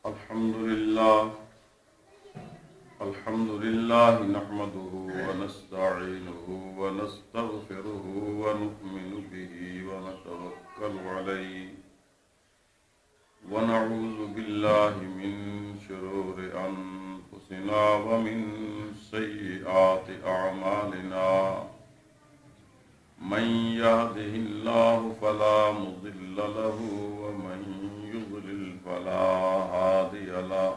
الحمد لله نحمده ونستعينه ونستغفره ونؤمن به ونتوكل عليه ونعوذ بالله من شرور أنفسنا ومن سيئات أعمالنا من يهده الله فلا مضل له ومن يضلل فلا هادي له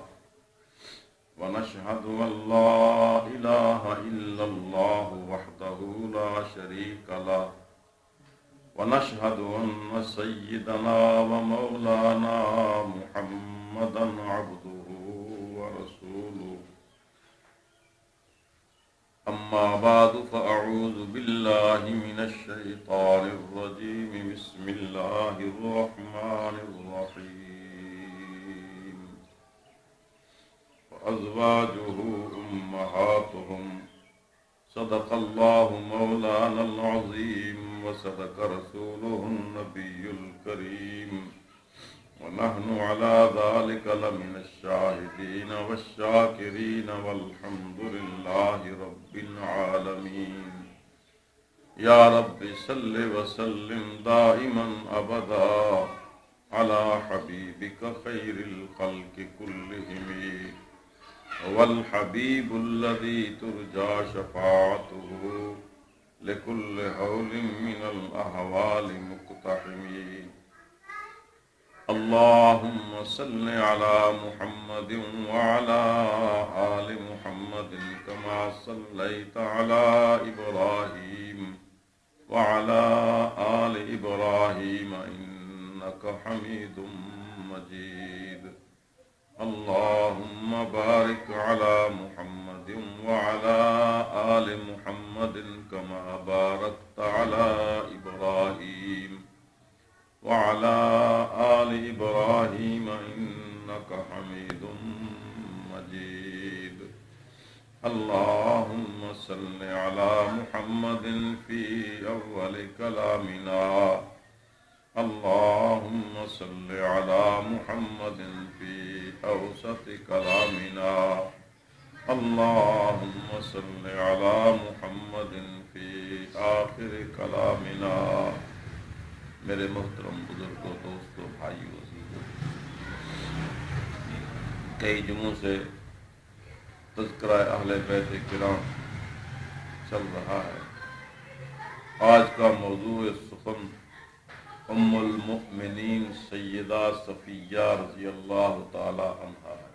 ونشهد أن لا إله إلا الله وحده لا شريك له ونشهد أن سيدنا ومولانا محمدا عبده ورسوله أما بعد فأعوذ بالله من الشيطان الرجيم بسم الله الرحمن الرحيم وأزواجه أمهاتهم صدق الله مولانا العظيم وصدق رسوله النبي الكريم ونحن على ذلك لمن الشاهدين والشاكرين والحمد لله رب العالمين يا رب صل وسلم دائما أبدا على حبيبك خير الخلق كلهم هو الحبيب الذي ترجى شفاعته لكل هول من الأهوال مقتحم اللهم صل على محمد وعلى آل محمد كما صليت على إبراهيم وعلى آل إبراهيم إنك حميد مجيد اللهم بارك على محمد وعلى آل محمد كما باركت على إبراهيم وعلى آل إبراهيم إنك حميد مجيد اللهم صل على محمد في أول كلامنا اللهم صل على محمد في أوسط كلامنا اللهم صل على محمد في آخر كلامنا میرے محترم بزرگوں دوستوں بھائیوں عزیزوں کئی جمعوں سے تذکرہ اہل بیت کرام چل رہا ہے آج کا موضوع سخن ام المؤمنین سیدہ صفیہ رضی اللہ تعالی عنہا ہے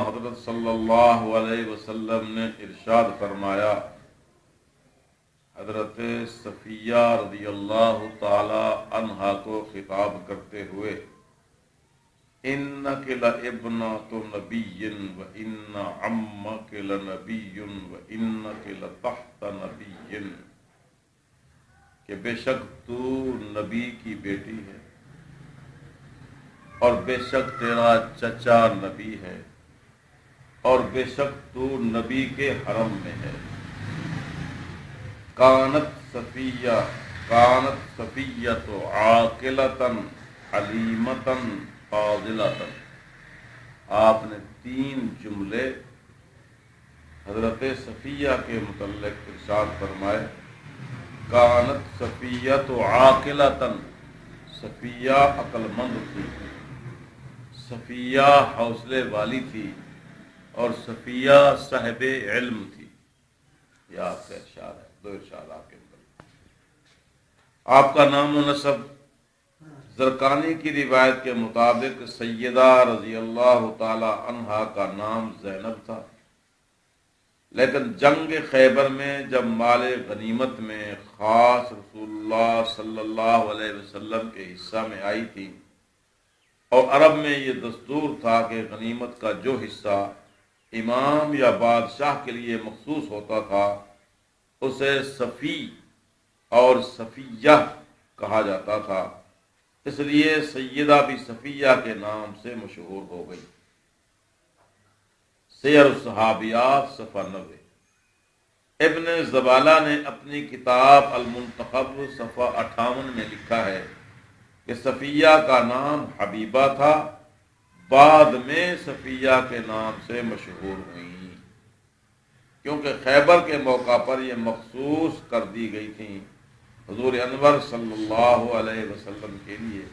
حضرت صلی اللہ علیہ وسلم نے ارشاد فرمایا حضرت صفیہ رضی اللہ تعالی عنہا کو خطاب کرتے ہوئے انک لابنۃ نبی و ان عمک لنبی و انک لتحت نبی کہ بے شک تو نبی کی بیٹی ہے اور بے شک تیرا چچا نبی ہے اور بے شک تو نبی کے حرم میں ہے کانت صفیہ عاقلۃ حلیمۃ فاضلۃ آپ نے 3 جملے حضرت صفیہ کے متعلق ارشاد فرمائے کانت صفیہ عاقلۃ صفیہ عقل مند تھی صفیہ حوصلے والی تھی اور صفیہ صاحب علم تھی یہ آپ کا ارشاد ہے 2 ارشاد آپ کے اندر آپ کا نام و نسب زرقانی کی روایت کے مطابق سیدہ رضی اللہ تعالی عنہا کا نام زینب تھا لیکن جنگ خیبر میں جب مال غنیمت میں خاص رسول اللہ صلی اللہ علیہ وسلم کے حصہ میں آئی تھی اور عرب میں یہ دستور تھا کہ غنیمت کا جو حصہ امام یا بادشاہ کے لیے مخصوص ہوتا تھا اسے صفی اور صفیہ کہا جاتا تھا اس لیے سیدہ بھی صفیہ کے نام سے مشہور ہو گئی سیر الصحابیات صفحہ 90 ابن زبالہ نے اپنی کتاب المنتخب صفحہ 58 میں لکھا ہے کہ صفیہ کا نام حبیبہ تھا، بعد میں صفیہ کے نام سے مشہور ہوئیں، کیونکہ خیبر کے موقع پر یہ مخصوص کر دی گئی تھیں حضور انور صلی اللہ علیہ وسلم کے لیے،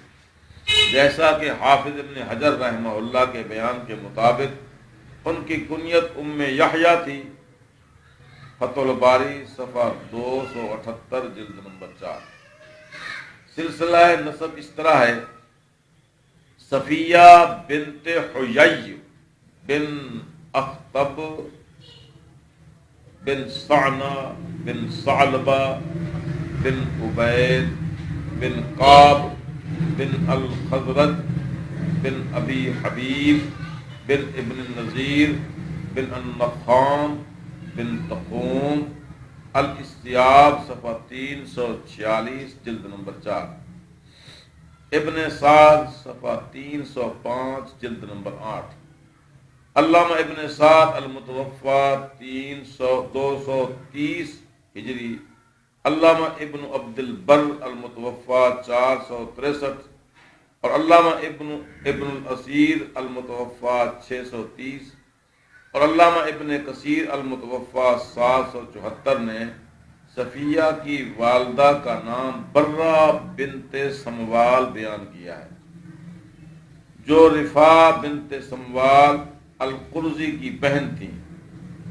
جیسا کہ حافظ ابن حجر رحمہ اللہ کے بیان کے مطابق ان کی کنیت ام یحییٰ تھی۔ فتح الباری صفحہ 278 جلد نمبر 4۔ سلسلہ نسب اس طرح ہے: صفیہ بنت حیی بن اخطب بن صعنہ بن ثعلبہ بن عبید بن قاب بن الخزرج بن ابی حبیب بن ابن النذیر بن النخام بن تقوم الاستیاب صفحہ 346 جلد نمبر 4، ابن سعد صفحہ 305 جلد نمبر 8، علامہ ابن سعد المتوفا 230 ہجری، علامہ ابن عبد البر المتوفا 463، اور علامہ ابن الاسیر المتوفا 630، اور علامہ ابن کثیر المتوفا 774 نے صفیہ کی والدہ کا نام برہ بنت سموال بیان کیا ہے، جو رفاع بنت سموال القرظی کی بہن تھیں۔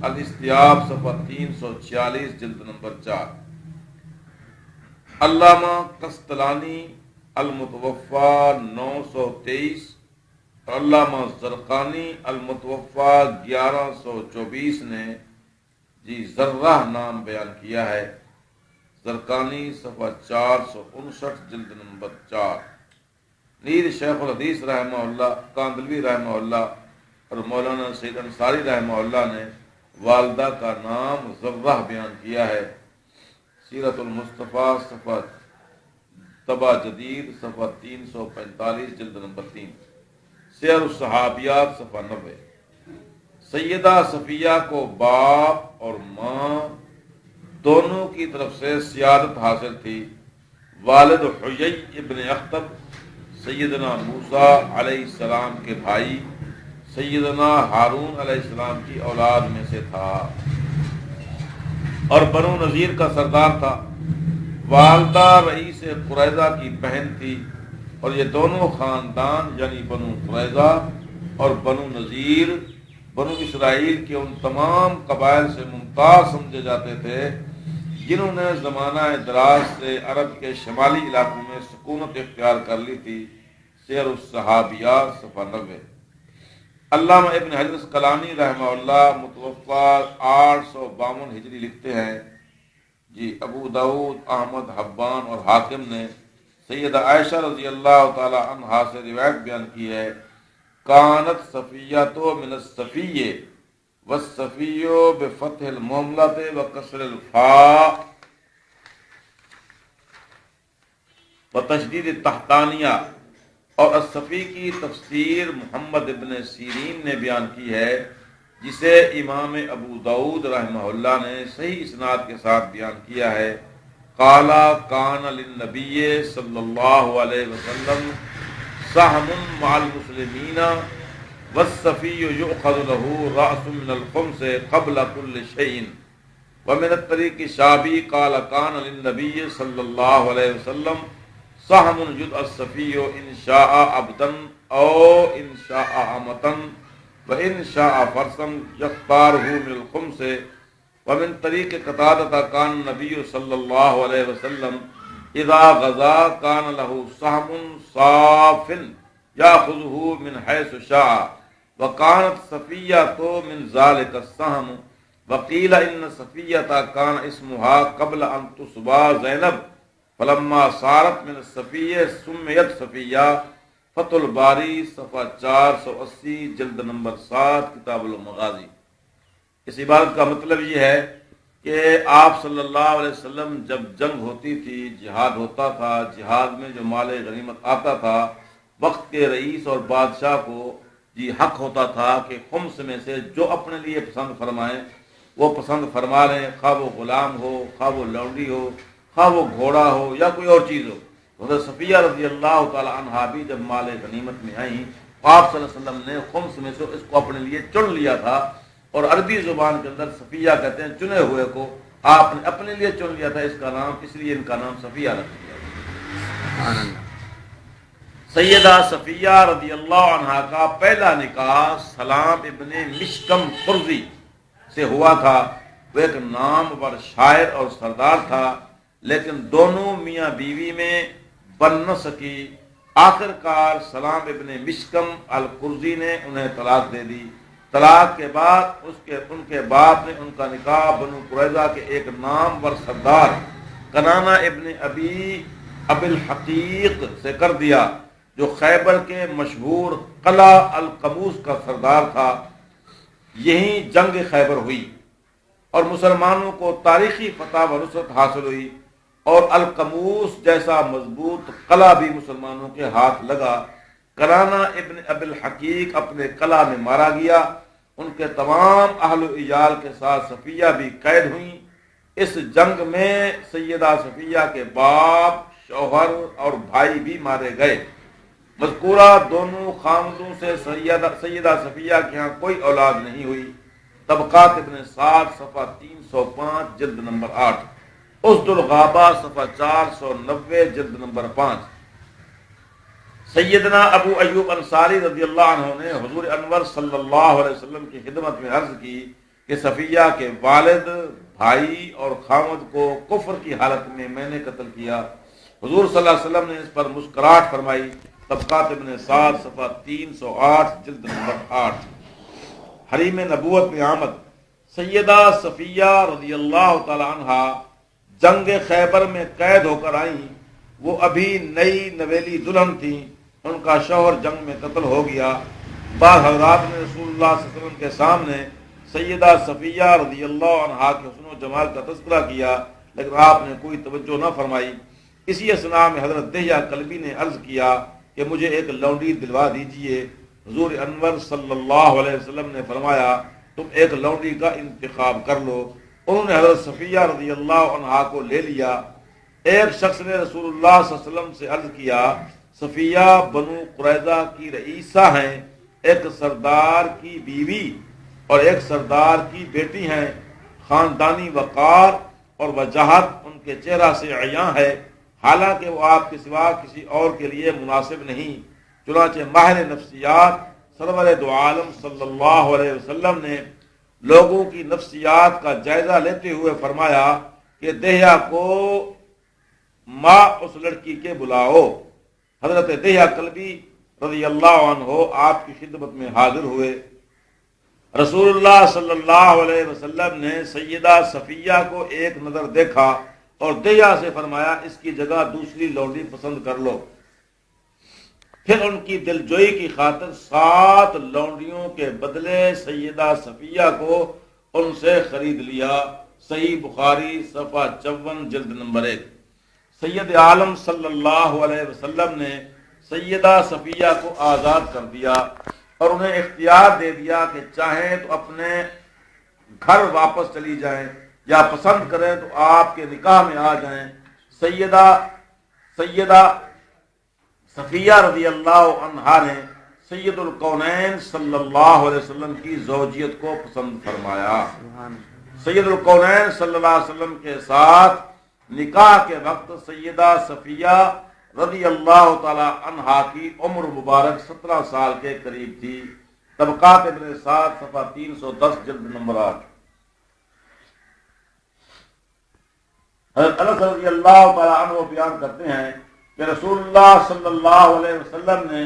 الاستیاب صفحہ 346 جلد نمبر 4، علامہ قسطلانی المتوفا 923، اور علامہ زرقانی المتوفا 1124 نے ذرہ نام بیان کیا ہے، زرقانی صفحہ 459 جلد نمبر 4۔ نیر شیخ الحدیث رحمہ اللہ، کاندلوی رحمہ اللہ اور مولانا سید انصاری رحمہ اللہ نے والدہ کا نام ذرہ بیان کیا ہے، سیرت المصطفیٰ صفحہ طبع جدید صفحہ 345 جلد نمبر 3، سیر الصحابیات صفحہ 90۔ سیدہ صفیہ کو باپ اور ماں دونوں کی طرف سے سیادت حاصل تھی۔ والد حیی ابن اخطب سیدنا موسیٰ علیہ السلام کے بھائی سیدنا ہارون علیہ السلام کی اولاد میں سے تھا اور بنو نذیر کا سردار تھا۔ والدہ رئیس قریظہ کی بہن تھی، اور یہ دونوں خاندان یعنی بنو قریظہ اور بنو نذیر بنو اسرائیل کے ان تمام قبائل سے ممتاز سمجھے جاتے تھے جنہوں نے زمانہ دراز سے عرب کے شمالی علاقوں میں سکونت اختیار کر لی تھی، سیر الصحابیات صفحہ 90۔ علامہ ابن حجر اسقلانی رحمہ اللہ متوفا 852 ہجری لکھتے ہیں، ابو داؤد، احمد، حبان اور حاکم نے سیدہ عائشہ رضی اللہ تعالی عنہا سے روایت بیان کی ہے، کانت صفیۃ من الصفیہ والصفی بفتح المہملۃ وکسر الفاء وتشدید التحتانیہ، اور الصفی کی تفسیر محمد ابن سیرین نے بیان کی ہے، جسے امام ابو داؤد رحمہ اللہ نے صحیح اسناد کے ساتھ بیان کیا ہے۔ قال کان للنبی صلی اللہ علیہ وسلم سہم مع المسلمین والصفی یؤخذ له رأس من الخمس قبل كل شيء ومن الطریق الشعبی قال کان للنبی صلی اللہ علیہ وسلم سہم جد الصفی ان شاء عبدا او ان شاء امتا وان شاء فرسا یختارہ من الخمس ومن طریق قتادہ کان نبی صلی اللہ علیہ وسلم اذا غزا کان له سہم صاف یاخذہ من حیث شاء وکانت صفیۃ من ذلک السہم وقیل ان صفیۃ کان اسمها قبل ان تصبا زینب فلما صارت من الصفیہ سمیت صفیہ، فتح الباری صفحہ 480 جلد نمبر 7 کتاب المغازی۔ اس عبارت کا مطلب یہ ہے کہ آپ صلی اللہ علیہ وسلم جب جنگ ہوتی تھی، جہاد ہوتا تھا، جہاد میں جو مال غنیمت آتا تھا، وقت کے رئیس اور بادشاہ کو حق ہوتا تھا کہ خمس میں سے جو اپنے لیے پسند فرمائیں وہ پسند فرما لیں، خواہ وہ غلام ہو، خواہ وہ لونڈی ہو، خواہ وہ گھوڑا ہو یا کوئی اور چیز ہو، حضرت صفیہ رضی اللہ تعالی عنہا بھی جب مال غنیمت میں آئیں، آپ صلی اللہ علیہ وسلم نے خمس میں سے اس کو اپنے لیے چن لیا تھا، اور عربی زبان کے اندر صفیہ کہتے ہیں چنے ہوئے کو، آپ نے اپنے لیے چن لیا تھا اس کا نام، اس لیے ان کا نام صفیہ رکھ دیا۔ سیدہ صفیہ رضی اللہ عنہا کا پہلا نکاح سلام ابن مشکم قرظی سے ہوا تھا۔ وہ ایک نامور شاعر اور سردار تھا، لیکن دونوں میاں بیوی میں بن نہ سکی۔ آخر کار سلام ابن مشکم القرظی نے انہیں طلاق دے دی۔ طلاق کے بعد ان کے باپ نے ان کا نکاح بنو قریظہ کے ایک نامور سردار کنانہ ابن ابی الحقیق سے کر دیا، جو خیبر کے مشہور قلعہ القموس کا سردار تھا۔ یہیں جنگ خیبر ہوئی اور مسلمانوں کو تاریخی فتح و نصرت حاصل ہوئی، اور القموس جیسا مضبوط قلعہ بھی مسلمانوں کے ہاتھ لگا۔ کنانہ ابن ابی الحقیق اپنے قلعہ میں مارا گیا۔ ان کے تمام اہل و عیال کے ساتھ صفیہ بھی قید ہوئیں۔ اس جنگ میں سیدہ صفیہ کے باپ، شوہر اور بھائی بھی مارے گئے۔ مذکورہ دونوں خاندوں سے سیدہ صفیہ کے ہاں کوئی اولاد نہیں ہوئی۔ طبقات ابن سعد صفحہ 305 جلد نمبر 8، اسد الغابہ صفحہ 490 جلد نمبر 5۔ سیدنا ابو ایوب انصاری رضی اللہ عنہ نے حضور انور صلی اللہ علیہ وسلم کی خدمت میں عرض کی کہ صفیہ کے والد، بھائی اور خامد کو کفر کی حالت میں نے قتل کیا۔ حضور صلی اللہ علیہ وسلم نے اس پر مسکراہٹ فرمائی۔ طبقات ابن سعد صفحہ 308 جلد نمبر 8۔ حریم نبوت میں آمد سیدہ صفیہ رضی اللہ تعالی عنہا جنگ خیبر میں قید ہو کر آئیں۔ وہ ابھی نئی نویلی دلہن تھیں۔ ان کا شوہر جنگ میں قتل ہو گیا۔ بعض حضرات نے رسول اللہ صلی اللہ علیہ وسلم کے سامنے سیدہ صفیہ رضی اللہ عنہا کے حسن و جمال کا تذکرہ کیا، لیکن آپ نے کوئی توجہ نہ فرمائی۔ اسی اثناء میں حضرت دہیہ کلبی نے عرض کیا کہ مجھے ایک لونڈی دلوا دیجئے۔ حضور انور صلی اللہ علیہ وسلم نے فرمایا تم ایک لونڈی کا انتخاب کر لو۔ انہوں نے حضرت صفیہ رضی اللہ عنہا کو لے لیا۔ ایک شخص نے رسول اللہ صلی اللہ علیہ وسلم سے عرض کیا صفیہ بنو قریظہ کی رئیسہ ہیں، ایک سردار کی بیوی اور ایک سردار کی بیٹی ہیں، خاندانی وقار اور وجاہت ان کے چہرہ سے عیاں ہے، حالانکہ وہ آپ کے سوا کسی اور کے لیے مناسب نہیں۔ چنانچہ ماہر نفسیات سرور دو عالم صلی اللہ علیہ وسلم نے لوگوں کی نفسیات کا جائزہ لیتے ہوئے فرمایا کہ دہیہ کو ماں اس لڑکی کے بلاؤ۔ حضرت دہیہ کلبی رضی اللہ عنہ آپ کی خدمت میں حاضر ہوئے۔ رسول اللہ صلی اللہ علیہ وسلم نے سیدہ صفیہ کو ایک نظر دیکھا اور دہیہ سے فرمایا اس کی جگہ دوسری لونڈی پسند کر لو۔ پھر ان کی دلجوئی کی خاطر 7 لونڈیوں کے بدلے سیدہ صفیہ کو ان سے خرید لیا۔ صحیح بخاری صفحہ 54 جلد نمبر 1۔ سید عالم صلی اللہ علیہ وسلم نے سیدہ صفیہ کو آزاد کر دیا اور انہیں اختیار دے دیا کہ چاہیں تو اپنے گھر واپس چلی جائیں یا پسند کریں تو آپ کے نکاح میں آ جائیں۔ سیدہ صفیہ رضی اللہ عنہا نے سید الکونین صلی اللہ علیہ وسلم کی زوجیت کو پسند فرمایا۔ سید الکونین صلی اللہ علیہ وسلم کے ساتھ نکاح کے وقت سیدہ صفیہ رضی اللہ تعالی عنہا کی عمر مبارک 17 سال کے قریب تھی۔ طبقات ابن سعد صفحہ 310 جلد نمبر 8۔ حضرت انس رضی اللہ تعالی عنہ بیان کرتے ہیں کہ رسول اللہ صلی اللہ علیہ وسلم نے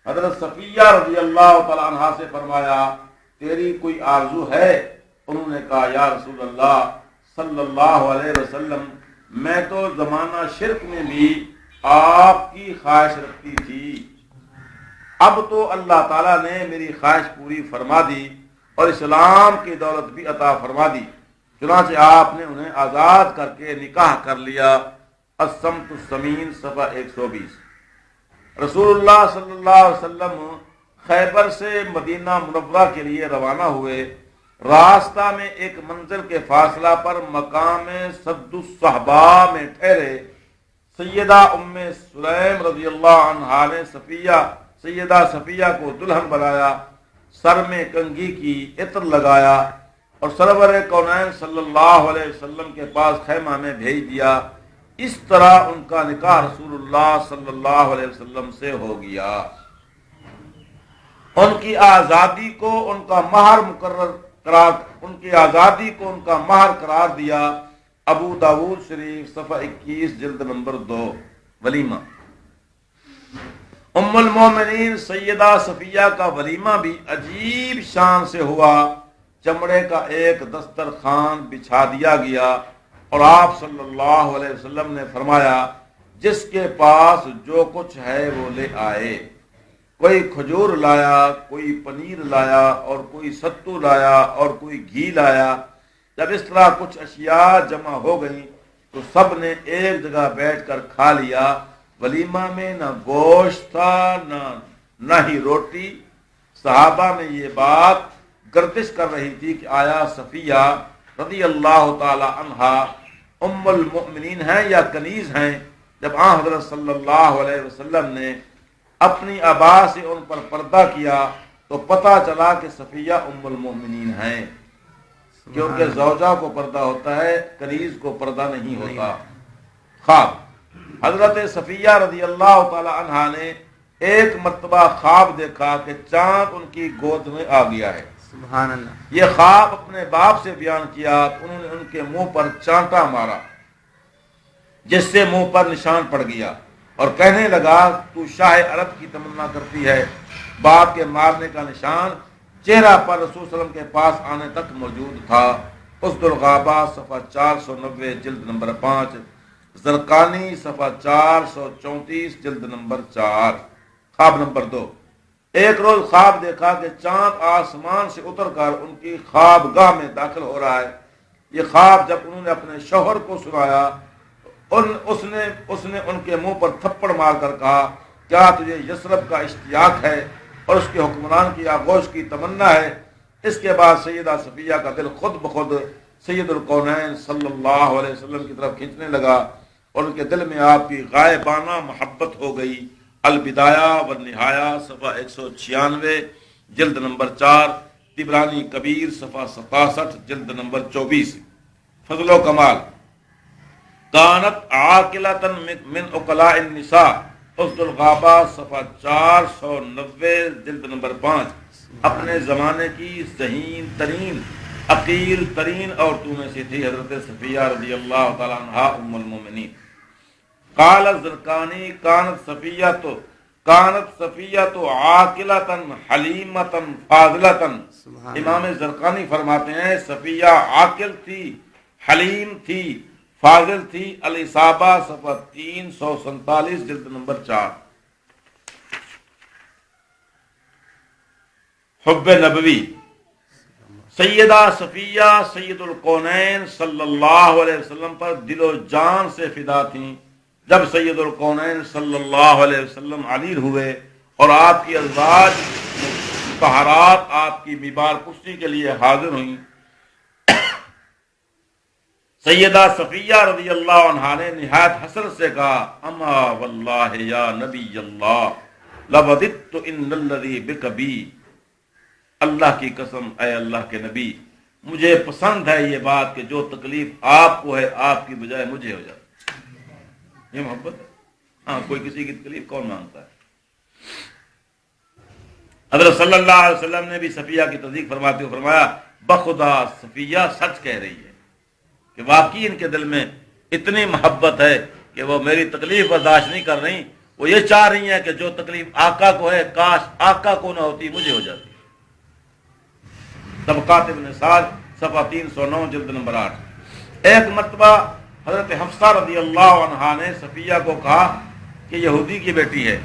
حضرت صفیہ رضی اللہ تعالی عنہا سے فرمایا تیری کوئی آرزو ہے؟ انہوں نے کہا یا رسول اللہ صلی اللہ علیہ وسلم میں تو زمانہ شرک میں بھی آپ کی خواہش رکھتی تھی، اب تو اللہ تعالیٰ نے میری خواہش پوری فرما دی اور اسلام کی دولت بھی عطا فرما دی۔ چنانچہ آپ نے انہیں آزاد کر کے نکاح کر لیا۔ الصمت السمین صفحہ 120۔ رسول اللہ صلی اللہ علیہ وسلم خیبر سے مدینہ منورہ کے لیے روانہ ہوئے۔ راستہ میں ایک منزل کے فاصلہ پر مقام صد الصحبہ میں ٹھہرے۔ سیدہ ام سلیم رضی اللہ عنہا نے سیدہ صفیہ کو دلہن بنایا، سر میں کنگھی کی عطر لگایا اور سرور کونین صلی اللہ علیہ وسلم کے پاس خیمہ میں بھیج دیا۔ اس طرح ان کا نکاح رسول اللہ صلی اللہ علیہ وسلم سے ہو گیا۔ ان کی آزادی کو ان کا مہر قرار دیا۔ ابو داود شریف صفحہ 21 جلد نمبر 2 ولیمہ۔ ام المومنین سیدہ صفیہ کا ولیمہ بھی عجیب شان سے ہوا۔ چمڑے کا ایک دسترخوان بچھا دیا گیا اور آپ صلی اللہ علیہ وسلم نے فرمایا، جس کے پاس جو کچھ ہے وہ لے آئے۔ کوئی کھجور لایا، کوئی پنیر لایا اور کوئی ستو لایا اور کوئی گھی لایا۔ جب اس طرح کچھ اشیاء جمع ہو گئیں تو سب نے ایک جگہ بیٹھ کر کھا لیا۔ ولیمہ میں نہ گوشت تھا نہ ہی روٹی۔ صحابہ میں یہ بات گردش کر رہی تھی کہ آیا صفیہ رضی اللہ تعالی عنہا ام المؤمنین ہیں یا کنیز ہیں؟ جب آن حضرت صلی اللہ علیہ وسلم نے اپنی آبا سے ان پر پردہ کیا تو پتہ چلا کہ صفیہ ام المؤمنین ہیں، کیونکہ زوجہ کو پردہ ہوتا ہے، کنیز کو پردہ نہیں ہوتا۔ خواب حضرت صفیہ رضی اللہ تعالی عنہا نے ایک مرتبہ خواب دیکھا کہ چاند ان کی گود میں آ گیا ہے۔ سبحان اللہ۔ یہ خواب اپنے باپ سے بیان کیا تو انہوں نے ان کے منہ پر چانٹا مارا، جس سے منہ پر نشان پڑ گیا اور کہنے لگا، تو شاہ عرب کی تمنا کرتی ہے۔ باپ کے مارنے کا نشان چہرہ پر رسول صلی اللہ علیہ وسلم کے پاس آنے تک موجود تھا۔ اسد الغابہ صفحہ 490 جلد نمبر 5، زرقانی صفحہ 434 جلد نمبر 4۔ خواب نمبر 2، ایک روز خواب دیکھا کہ چاند آسمان سے اتر کر ان کی خواب گاہ میں داخل ہو رہا ہے۔ یہ خواب جب انہوں نے اپنے شوہر کو سنایا، اس نے ان کے منہ پر تھپڑ مار کر کہا، کیا تجھے یثرب کا اشتیاق ہے اور اس کے حکمران کی آغوش کی تمنا ہے؟ اس کے بعد سیدہ صفیہ کا دل خود بخود سید الکونین صلی اللہ علیہ وسلم کی طرف کھینچنے لگا اور ان کے دل میں آپ کی غائبانہ محبت ہو گئی۔ البدایہ والنہایہ صفحہ 196 جلد نمبر 4، طبرانی کبیر صفحہ 67 جلد نمبر 24۔ فضل و کمال کانت عاقلۃ من عقلاء النساء، اسد الغابہ صفحہ 490 جلد نمبر 5۔ اپنے زمانے کی ذہین ترین عقیل ترین عورتوں میں سے تھی حضرت صفیہ رضی اللہ تعالی عنہا ام المومنین۔ قال الزرقانی کانت صفیہ عاقلۃ حلیمۃ فاضلۃ۔ امام زرقانی فرماتے ہیں صفیہ عاقل تھی، حلیم تھی، فاضل تھی۔ الاصابہ صفحہ 347 جلد نمبر 4۔ حب نبوی سیدہ صفیہ سید الکونین صلی اللہ علیہ وسلم پر دل و جان سے فدا تھیں۔ جب سید الکونین صلی اللہ علیہ وسلم علیر ہوئے اور آپ کی ازواج مطہرات آپ کی بیمار پشتی کے لیے حاضر ہوئیں، سیدہ صفیہ رضی اللہ عنہا نے نہایت حسرت سے کہا، اما واللہ یا نبی اللہ لوددت ان الذی بک بی۔ اللہ کی قسم اے اللہ کے نبی، مجھے پسند ہے یہ بات کہ جو تکلیف آپ کو ہے آپ کی بجائے مجھے ہو جائے۔ یہ محبت ہے؟ ہاں، کوئی کسی کی تکلیف کون مانگتا ہے؟ حضرت صلی اللہ علیہ وسلم نے بھی صفیہ کی تصدیق فرماتے ہوئے فرمایا، بخدا صفیہ سچ کہہ رہی ہے کہ واقعی ان کے دل میں اتنی محبت ہے کہ وہ میری تکلیف برداشت نہیں کر رہی، وہ یہ چاہ رہی ہیں کہ جو تکلیف آقا کو ہے کاش آقا کو نہ ہوتی، مجھے ہو جاتی۔ طبقات ابن سعد صفحہ 309 جلد نمبر 8۔ ایک مرتبہ حضرت حفصہ رضی اللہ عنہا نے صفیہ کو کہا کہ یہودی کی بیٹی ہے۔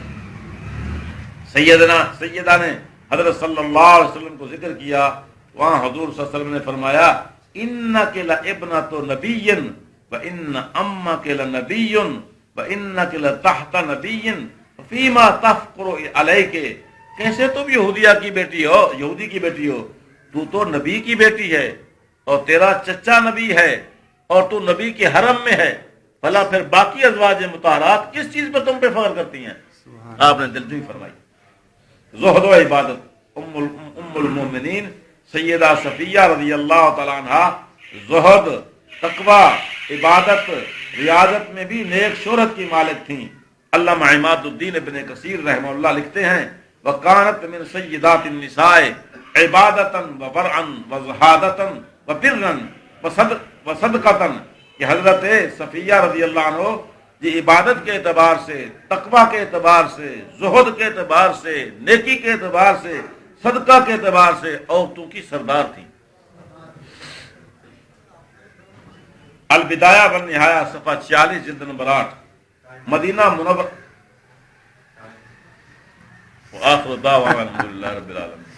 سیدہ نے حضرت صلی اللہ علیہ وسلم کو ذکر کیا، وہاں حضور صلی اللہ علیہ وسلم نے فرمایا، انک لابنۃ نبی وان امک لنبی وانک لتحت نبی فیما تفقر علیک۔ کیسے تم یہودیہ کی بیٹی ہو، یہودی کی بیٹی ہو؟ تو نبی کی بیٹی ہے اور تیرا چچا نبی ہے اور تو نبی کے حرم میں ہے، بھلا پھر باقی ازواج مطہرات کس چیز پہ تم پہ فخر کرتی ہیں؟ آپ نے دلجوئی فرمائی. زہد و عبادت ام المومنین سیدہ صفیہ رضی اللہ تعالیٰ عنہ زہد، تقوی، عبادت، ریاضت میں بھی نیک شہرت کی مالک تھیں. علامہ عماد الدین ابن کثیر رحمہ اللہ لکھتے ہیں وَقَانَتْ مِنْ سَيِّدَاتِ النِّسَاءِ عِبَادَةً وَوَرْعًا وَزُهَادَةً وَبِرًّا وَصَدْقَةً کہ حضرت صفیہ رضی اللہ عنہ یہ عبادت کے اعتبار سے، تقوی کے اعتبار سے، زہد کے اعتبار سے، نیکی کے اعتبار سے، صدقہ کے اعتبار سے عورتوں کی سردار تھی. البدایہ والنہایہ صفحہ 46 جلد نمبر 8. مدینہ منورہ. وآخر دعوانا الحمدللہ رب العالمین.